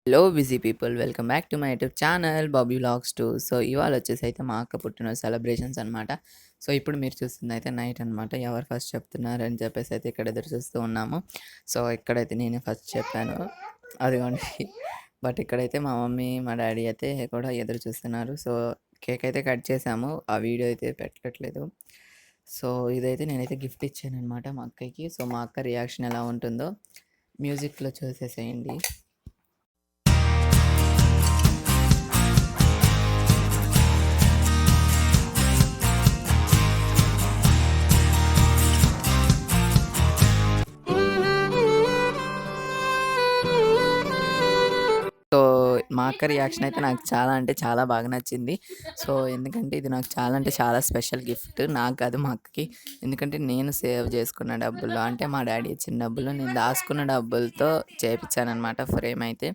Hello busy people welcome back to my YouTube channel Bobby vlogs 2. So ఇవాళ వచ్చేసి అయితే మా అక్క పుట్టినరోజు సెలబ్రేషన్స్ అనమాట. సో ఇప్పుడు మీరు చూస్తుంది అయితే నైట్ అనమాట. ఎవరు ఫస్ట్ చెప్తున్నారని చెప్పేసి అయితే ఇక్కడ ఎదురు చూస్తూ ఉన్నాము. సో ఇక్కడైతే నేనే ఫస్ట్ చెప్పాను, అదిగోండి. బట్ ఇక్కడైతే మా మమ్మీ మా డాడీ అయితే కూడా ఎదురు చూస్తున్నారు. సో కేక్ అయితే కట్ చేసాము, ఆ వీడియో అయితే పెట్టట్లేదు. సో ఇదైతే నేనైతే గిఫ్ట్ ఇచ్చాను అనమాట మా అక్కకి. సో మా అక్క రియాక్షన్ ఎలా ఉంటుందో మ్యూజిక్లో చూసేసేయండి. సో, మా అక్క రియాక్షన్ అయితే నాకు చాలా అంటే చాలా బాగా నచ్చింది. సో, ఎందుకంటే ఇది నాకు చాలా అంటే చాలా స్పెషల్ గిఫ్ట్. నాకు కాదు, మా అక్కకి. ఎందుకంటే నేను సేవ్ చేసుకున్న డబ్బులు, అంటే మా డాడీ ఇచ్చిన డబ్బులు, నేను దాసుకున్న డబ్బులతో చేపిచ్చాననమాట ఫ్రేమ్ అయితే.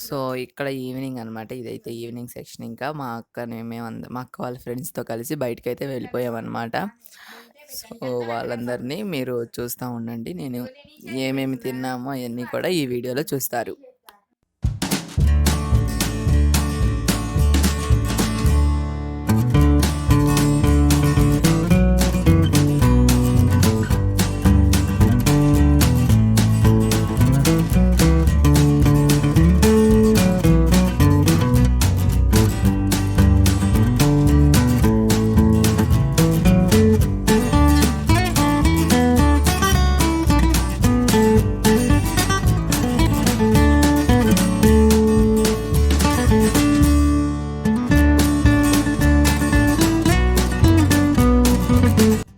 సో, ఇక్కడ ఈవినింగ్ అనమాట. ఇదైతే ఈవినింగ్ సెక్షన్. ఇంకా మా అక్కని మా అక్క వాళ్ళ ఫ్రెండ్స్‌తో కలిసి బయటికైతే వెళ్ళిపోయామనమాట. సో, వాళ్ళందరినీ మీరు చూస్తా ఉండండి. నేను ఏమేమి తిన్నామో అయన్నీ కూడా ఈ వీడియోలో చూస్తారు.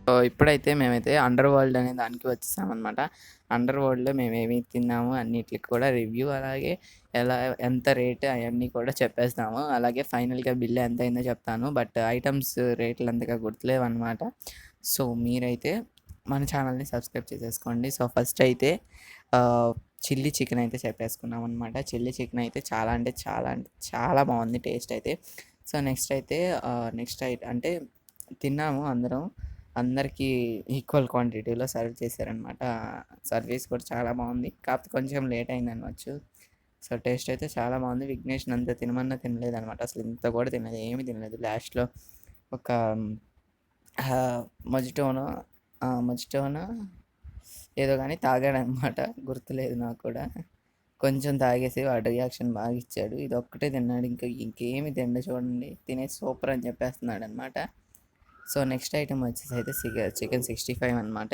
సో, ఇప్పుడైతే మేమైతే అండర్ వరల్డ్ అనే దానికి వచ్చేసామనమాట. అండర్ వరల్డ్‌లో మేమేమి తిన్నాము అన్నిట్లికి కూడా రివ్యూ, అలాగే ఎంత రేట్ అయన్నీ కూడా చెప్పేస్తాము. అలాగే ఫైనల్‌గా బిల్ ఎంతయిందో చెప్తాను. బట్ ఐటమ్స్ రేట్లు అంతగా గుర్తులేవనమాట. సో, మీరైతే మన ఛానల్‌ని సబ్స్క్రైబ్ చేసేసుకోండి. సో, ఫస్ట్ అయితే చిల్లీ చికెన్ అయితే చెప్పేసుకున్నామనమాట. చిల్లీ చికెన్ అయితే చాలా అంటే చాలా బాగుంది టేస్ట్ అయితే. సో, నెక్స్ట్ అంటే తిన్నాము అందరం. అందరికీ ఈక్వల్ క్వాంటిటీలో సర్వ్ చేశారనమాట. సర్వీస్ కూడా చాలా బాగుంది. కాకపోతే కొంచెం లేట్ అయిందనవచ్చు. సో టేస్ట్ అయితే చాలా బాగుంది. విఘ్నేష్‌ని అంత తినమన్నా తినలేదనమాట. అసలు ఇంత కూడా తినలేదు, ఏమీ తినలేదు. లాస్ట్‌లో ఒక మొజిటోనో మొజిటోనో ఏదో కానీ తాగాడనమాట, గుర్తులేదు నాకు కూడా. కొంచెం తాగేసి వాడి రియాక్షన్ బాగా ఇచ్చాడు. ఇది ఒక్కటే తిన్నాడు, ఇంకేమి తిండి చూడండి, తినేసి సూపర్ అని చెప్పేస్తున్నాడు అనమాట. సో నెక్స్ట్ ఐటమ్ వచ్చేసి అయితే చికెన్ 65 అనమాట.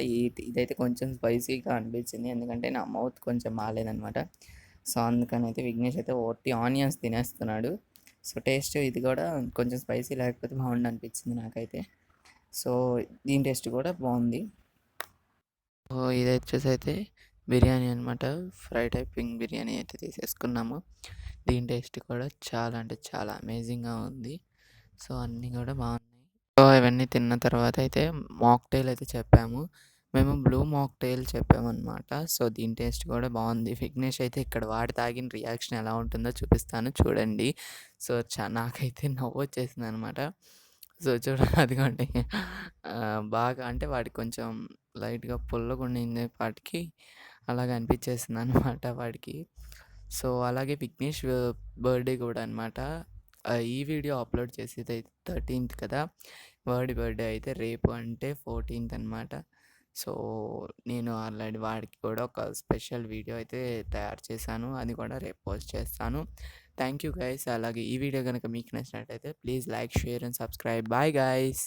ఇదైతే కొంచెం స్పైసీగా అనిపించింది, ఎందుకంటే నా మౌత్ కొంచెం బాగాలేదనమాట. సో అందుకని అయితే విఘ్నేష్ అయితే ఓట్టి ఆనియన్స్ తినేస్తున్నాడు. సో టేస్ట్ ఇది కూడా కొంచెం స్పైసీ లేకపోతే బాగుండు అనిపించింది నాకైతే. సో దీని టేస్ట్ కూడా బాగుంది. సో ఇది వచ్చేసి అయితే బిర్యానీ అనమాట. ఫ్రై టైపింగ్ బిర్యానీ అయితే తీసేసుకున్నాము. దీని టేస్ట్ కూడా చాలా అంటే చాలా అమేజింగ్గా ఉంది. సో అన్నీ కూడా బాగున్నాయి. సో ఇవన్నీ తిన్న తర్వాత అయితే మాక్టైల్ అయితే చెప్పాము. మేము బ్లూ మాక్టైల్ చెప్పామన్నమాట. సో దీని టేస్ట్ కూడా బాగుంది. విఘ్నేష్ అయితే ఇక్కడ వాడి తాగిన రియాక్షన్ ఎలా ఉంటుందో చూపిస్తాను చూడండి. సో నాకైతే నవ్వొచ్చేసింది అనమాట. సో అదిగోండి. బాగా అంటే వాడికి కొంచెం లైట్‌గా పుల్లగుండింది పాటికి, అలాగ అనిపించేసింది అనమాట వాడికి. సో అలాగే విఘ్నేష్ బర్త్‌డే కూడా అనమాట. ఈ వీడియో అప్లోడ్ చేసేది 13th కదా! వాడి బర్త్‌డే అయితే రేపు, అంటే 14th అనమాట. సో నేను ఆల్రెడీ వాడికి కూడా ఒక స్పెషల్ వీడియో అయితే తయారు చేశాను. అది కూడా రేపు పోస్ట్ చేస్తాను. Thank you guys. అలాగే ఈ వీడియో గనుక మీకు నచ్చినట్టయితే please like, share and subscribe. Bye guys.